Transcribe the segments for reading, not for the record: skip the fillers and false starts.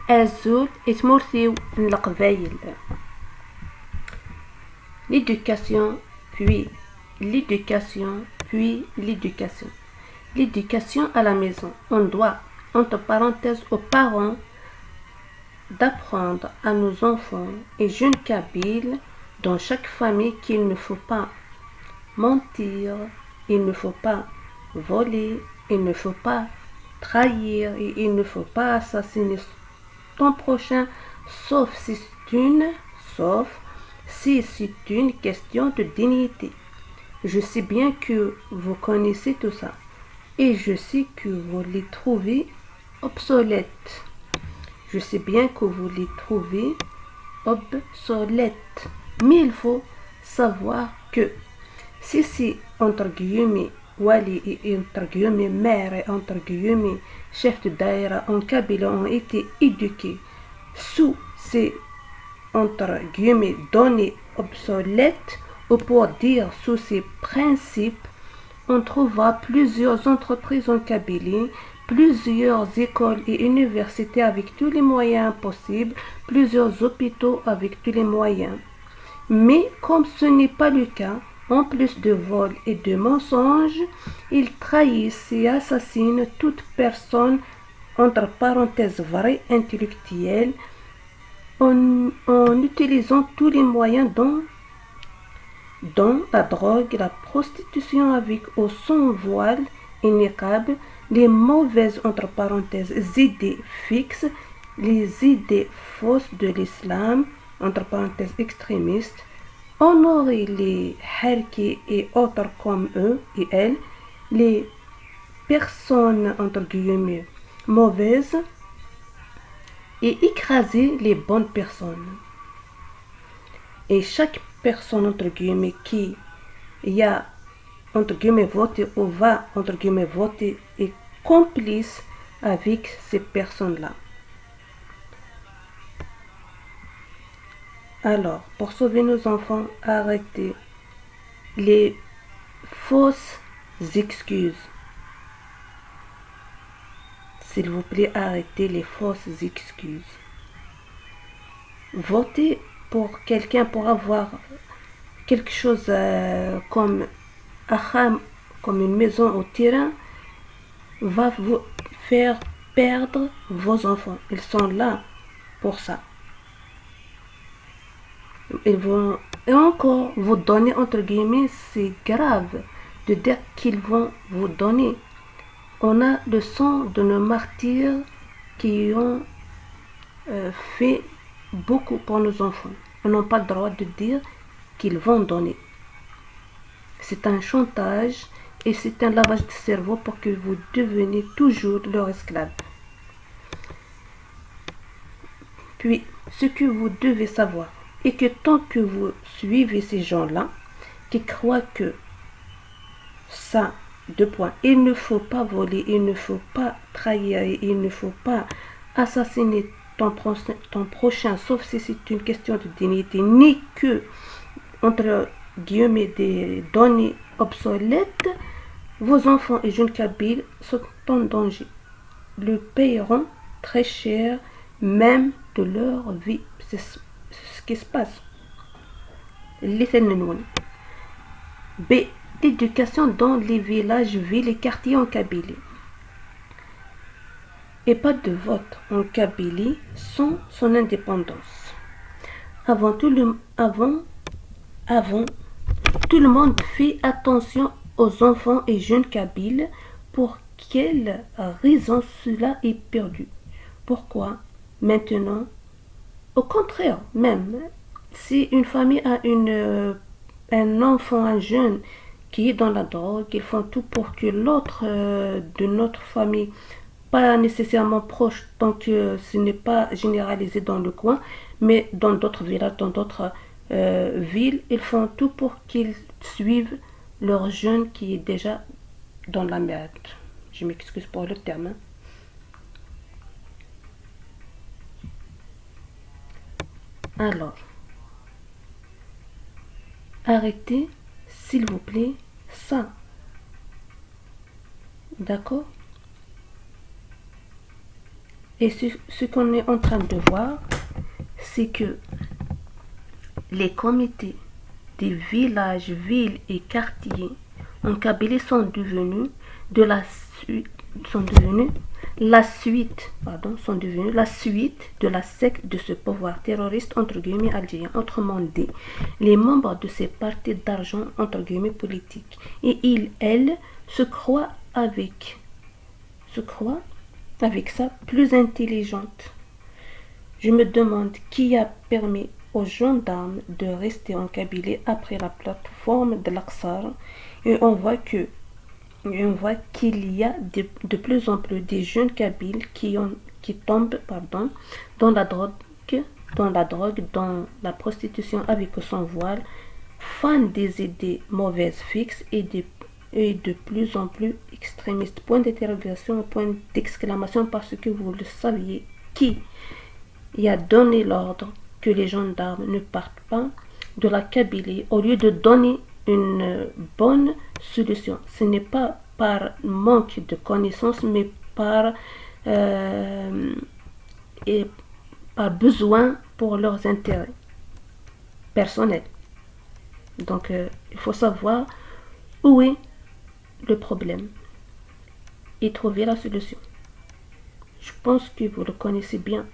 Azul اتمرثيو القبايل. L'éducation, puis l'éducation, puis l'éducation. L'éducation à la maison. On doit, entre parenthèses, aux parents d'apprendre à nos enfants et jeunes kabyles dans chaque famille qu'il ne faut pas mentir, il ne faut pas voler, il ne faut pas trahir et il ne faut pas assassiner ton prochain, sauf si c'est une question de dignité. Je sais bien que vous connaissez tout ça et je sais que vous les trouvez obsolètes. Je sais bien que vous les trouvez obsolètes. Mais il faut savoir que si c'est entre guillemets Wali et entre guillemets mère et entre guillemets chef de daïra en Kabylie ont été éduqués sous ces entre guillemets données obsolètes ou pour dire sous ces principes, on trouvera plusieurs entreprises en Kabylie, plusieurs écoles et universités avec tous les moyens possibles, plusieurs hôpitaux avec tous les moyens. Mais comme ce n'est pas le cas, en plus de vols et de mensonges, ils trahissent et assassinent toute personne, entre parenthèses vraie, intellectuelle, en utilisant tous les moyens dont la drogue, la prostitution avec ou sans voile et niqab, les mauvaises, entre parenthèses, idées fixes, les idées fausses de l'islam, entre parenthèses extrémistes, honorer les harkis et autres comme eux et elles, les personnes, entre guillemets, mauvaises, et écraser les bonnes personnes. Et chaque personne, entre guillemets, qui a, entre guillemets, voté ou va, entre guillemets, voter est complice avec ces personnes-là. Alors, pour sauver nos enfants, arrêtez les fausses excuses. S'il vous plaît, arrêtez les fausses excuses. Votez pour quelqu'un pour avoir quelque chose comme une maison au terrain, va vous faire perdre vos enfants. Ils sont là pour ça. Ils vont, et encore, vous donner, entre guillemets, c'est grave de dire qu'ils vont vous donner. On a le sang de nos martyrs qui ont fait beaucoup pour nos enfants. On n'a pas le droit de dire qu'ils vont donner. C'est un chantage et c'est un lavage de cerveau pour que vous deveniez toujours leur esclave. Puis, ce que vous devez savoir est que tant que vous suivez ces gens-là, qui croient que ça, deux points, il ne faut pas voler, il ne faut pas trahir, il ne faut pas assassiner ton prochain, sauf si c'est une question de dignité, ni que, entre guillemets, des données obsolètes, vos enfants et jeunes kabyles sont en danger. Le paieront très cher, même de leur vie. C'est ce qui se passe. B. L'éducation dans les villages, villes et quartiers en Kabylie. Et pas de vote en Kabylie sans son indépendance. Avant, tout le monde fait attention aux enfants et jeunes kabyles. Pour quelle raison cela est perdu? Pourquoi maintenant? Au contraire, même si une famille a un enfant, un jeune qui est dans la drogue, ils font tout pour que l'autre de notre famille, pas nécessairement proche, donc ce n'est pas généralisé dans le coin, mais dans d'autres villages, dans d'autres villes, ils font tout pour qu'ils suivent leur jeune qui est déjà dans la merde. Je m'excuse pour le terme. Alors, arrêtez, s'il vous plaît, ça. D'accord? Et ce qu'on est en train de voir, c'est que les comités des villages, villes et quartiers en Kabylie sont devenus la suite de la secte de ce pouvoir terroriste entre guillemets algérien. Autrement dit, les membres de ces partis d'argent entre guillemets politiques. Et elles se croient avec ça plus intelligentes. Je me demande qui a permis aux gendarmes de rester en Kabylie après la plateforme de l'Aqsar, et on voit qu'il y a de plus en plus des jeunes Kabyles qui tombent dans la drogue, dans la prostitution avec son voile, fans des idées mauvaises fixes et de plus en plus extrémistes. Point d'interrogation, point d'exclamation, parce que vous le saviez, qui a donné l'ordre que les gendarmes ne partent pas de la Kabylie au lieu de donner une bonne solution. Ce n'est pas par manque de connaissances, mais par besoin pour leurs intérêts personnels. Donc, il faut savoir où est le problème et trouver la solution. Je pense que vous le connaissez bien.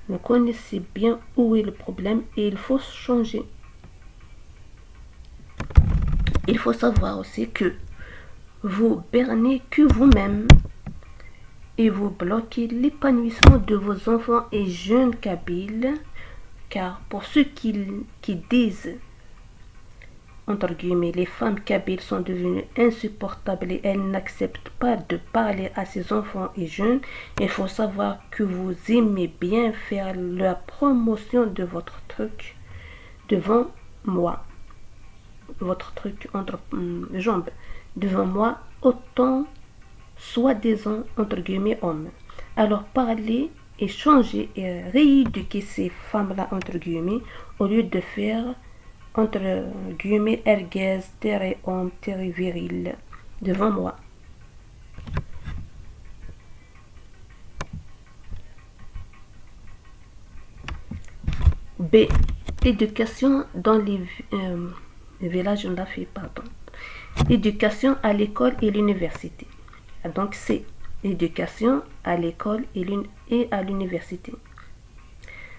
Vous connaissez bien où est le problème et il faut changer. Il faut savoir aussi que vous bernez que vous-même et vous bloquez l'épanouissement de vos enfants et jeunes Kabyles, car pour ceux qui disent entre guillemets, les femmes kabyles sont devenues insupportables et elles n'acceptent pas de parler à ces enfants et jeunes. Il faut savoir que vous aimez bien faire la promotion de votre truc devant moi. Votre truc entre jambes devant moi, autant soi-disant entre guillemets hommes. Alors parlez et changez et rééduquez ces femmes-là entre guillemets au lieu de faire entre guillemets erguez, terre homme, terre viril devant moi. B. Éducation dans les villages on l'a fait, pardon. Éducation à l'école et l'université. Donc C. Éducation à l'école et à l'université.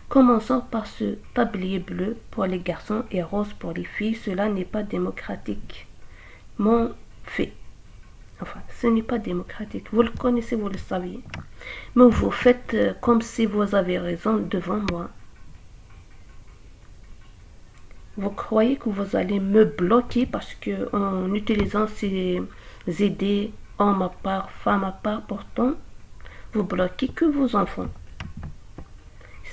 Commençons par ce tablier bleu pour les garçons et rose pour les filles. Cela n'est pas démocratique. Mon fait. Enfin, ce n'est pas démocratique. Vous le connaissez, vous le saviez. Mais vous faites comme si vous avez raison devant moi. Vous croyez que vous allez me bloquer parce que en utilisant ces idées, homme à part, femme à part, pourtant, vous bloquez que vos enfants.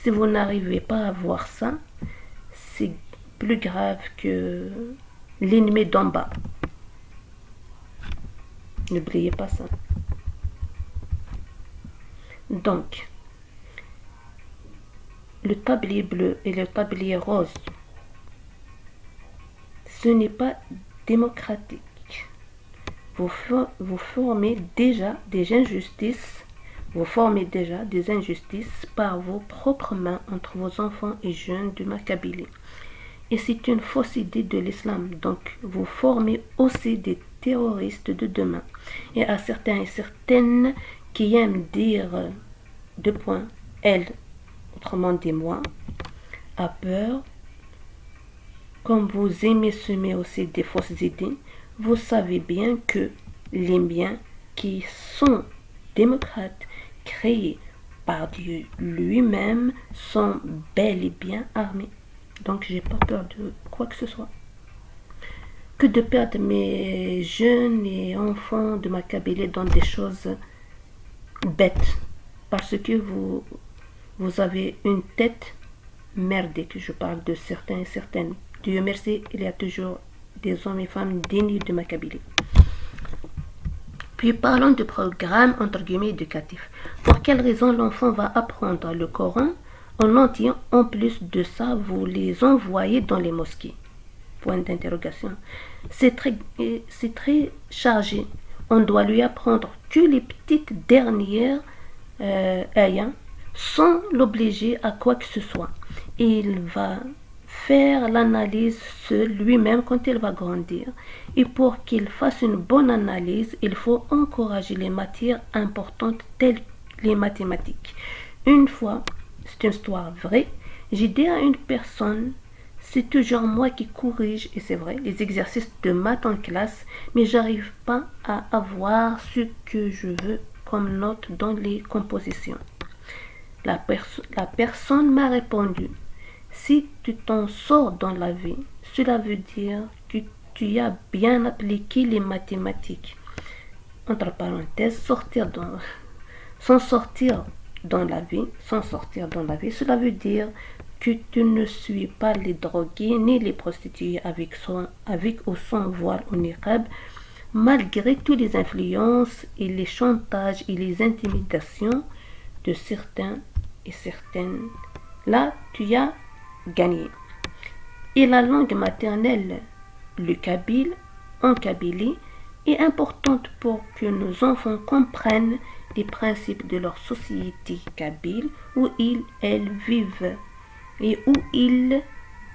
Si vous n'arrivez pas à voir ça, c'est plus grave que l'ennemi d'en bas. N'oubliez pas ça. Donc, le tablier bleu et le tablier rose, ce n'est pas démocratique. Vous formez déjà des injustices. Vous formez déjà des injustices par vos propres mains entre vos enfants et jeunes de Kabylie. Et c'est une fausse idée de l'islam. Donc, vous formez aussi des terroristes de demain. Et à certains et certaines qui aiment dire elle, autrement dit moi, a peur, comme vous aimez semer aussi des fausses idées, vous savez bien que les miens qui sont démocrates, créés par Dieu lui-même, sont bel et bien armés. Donc j'ai pas peur de quoi que ce soit. Que de perdre mes jeunes et enfants de ma Kabylie dans des choses bêtes. Parce que vous avez une tête merdique. Je parle de certains et certaines. Dieu merci, il y a toujours des hommes et femmes dignes de ma Kabylie. Puis parlons du programme entre guillemets éducatif. Pour quelle raison l'enfant va apprendre le Coran en entier? En plus de ça, vous les envoyez dans les mosquées. Point d'interrogation. C'est très chargé. On doit lui apprendre que les petites dernières Aya sans l'obliger à quoi que ce soit. Il va faire l'analyse seul lui-même quand il va grandir. Et pour qu'il fasse une bonne analyse, il faut encourager les matières importantes telles que les mathématiques. Une fois, c'est une histoire vraie, j'ai dit à une personne, c'est toujours moi qui corrige, et c'est vrai, les exercices de maths en classe, mais j'arrive pas à avoir ce que je veux comme note dans les compositions. La personne m'a répondu, si tu t'en sors dans la vie, cela veut dire que tu as bien appliqué les mathématiques. Entre parenthèses, sans sortir dans la vie, cela veut dire que tu ne suis pas les drogués ni les prostituées avec ou sans voile ou niqab, malgré toutes les influences et les chantages et les intimidations de certains et certaines. Là, tu as gagné. Et la langue maternelle, le kabyle, en Kabylie, est importante pour que nos enfants comprennent les principes de leur société kabyle où elles vivent et où ils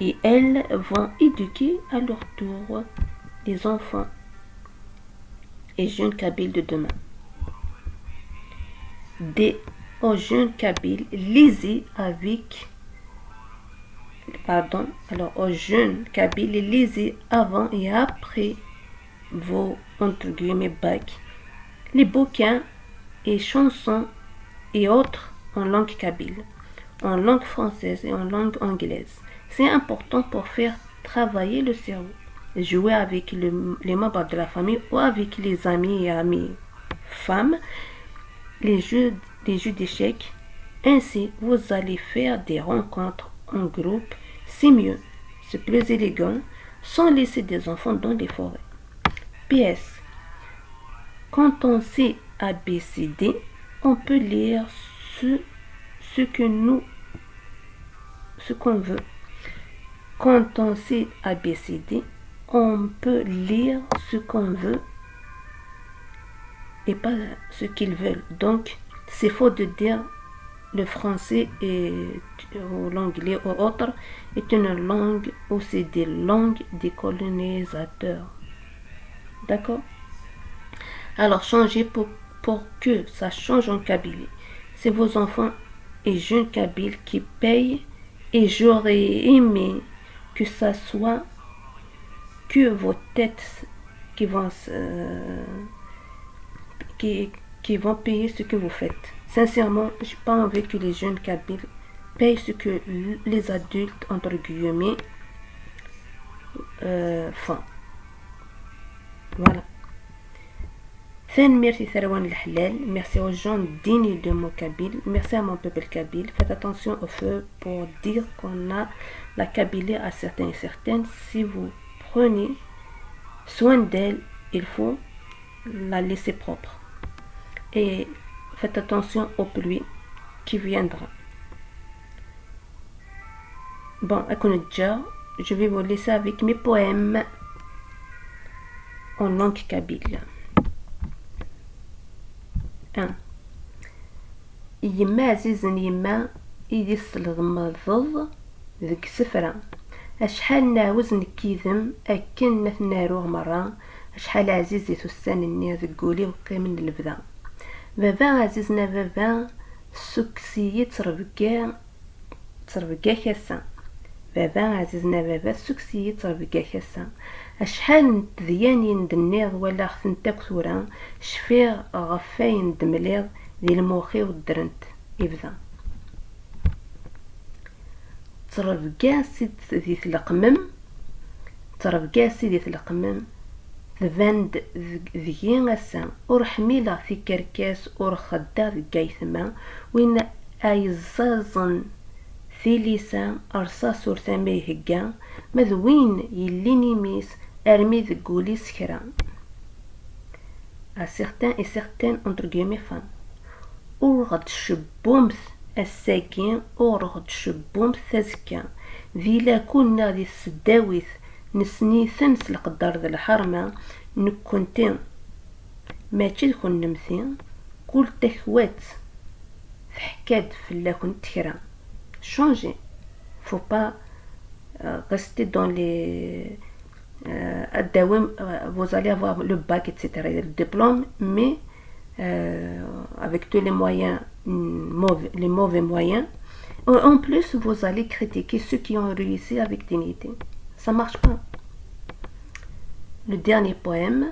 et elles vont éduquer à leur tour les enfants et jeunes kabyles de demain. Aux jeunes kabyles, lisez aux jeunes kabyles, lisez avant et après vos entre guillemets bacs les bouquins et chansons et autres en langue kabyle, en langue française et en langue anglaise. C'est important pour faire travailler le cerveau, jouer avec les membres de la famille ou avec les amis et amies femmes, les jeux d'échecs. Ainsi, vous allez faire des rencontres en groupe, c'est mieux, c'est plus élégant, sans laisser des enfants dans les forêts. PS. Quand on sait ABCD, on peut lire ce qu'on veut. Quand on sait ABCD, on peut lire ce qu'on veut et pas ce qu'ils veulent. Donc, c'est faux de dire le français ou l'anglais ou autre est une langue ou c'est des langues des colonisateurs. D'accord? Alors, changez pour que ça change en Kabylie. C'est vos enfants et jeunes Kabyles qui payent et j'aurais aimé que ça soit que vos têtes qui vont payer ce que vous faites. Sincèrement, j'ai pas envie que les jeunes Kabyles payent ce que les adultes, entre guillemets, font. Voilà. Merci aux gens dignes de mon kabyle. Merci à mon peuple kabyle. Faites attention au feu pour dire qu'on a la Kabylie à certains et certaines. Si vous prenez soin d'elle, il faut la laisser propre. Et faites attention aux pluies qui viendra. Bon, je vais vous laisser avec mes poèmes en langue kabyle. 1. يما عزيزن يما إيدي الصلغمضض ذك سفرة أشحال نعوز نكيذم أكن نثناروه مرة أشحال عزيزي ثسان النير ذقولي وقي من البدا بابا عزيزنا بابا سكسيي تربقا كاسا بابا عزيزنا بابا سكسيي تربقا كاسا أشحال نتذياني ندنيض ولا خثنتاك ثورا شفيغ غفاين دمليض ذي الموخي والدرنت يبدا تربقا سيد ذي ثلقمم ذباند ذي غسا ورحميلا في كركاس ورخدا ذي قايثما وين أيزازن ثيليسا أرصاص ورثامي هكا مذوين يليني ميس أرمي ذقولي سكرا à certains et certaines entre guillemets femmes ورغد شبومث الساكين ورغد شبومث ثزكا ذي لا كنا ذي السداويث نسني ثنس القدر ذي الحرمة نكونتين ما تشدكن نمثين كل تخوات تحكاد فلاكن تكرا changer, faut pas rester dans les vous allez avoir le bac, etc., le diplôme, mais avec tous les moyens, les mauvais moyens. En plus, vous allez critiquer ceux qui ont réussi avec dignité. Ça marche pas. Le dernier poème.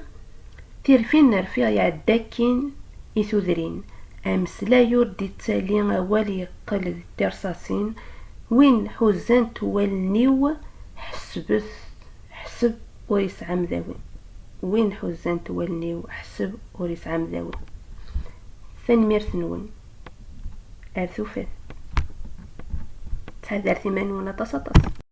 تيرفين نرفيع يعداكين إثوذرين أمسلايور دي تالين أولي قل ترصاصين وين حزنت والنيو حسب وريس عمذاوي وين حزنت والنيو حسب وريس عمذاوي ثنمير ثنون أرثوفات تهدر ثمانون تصطص.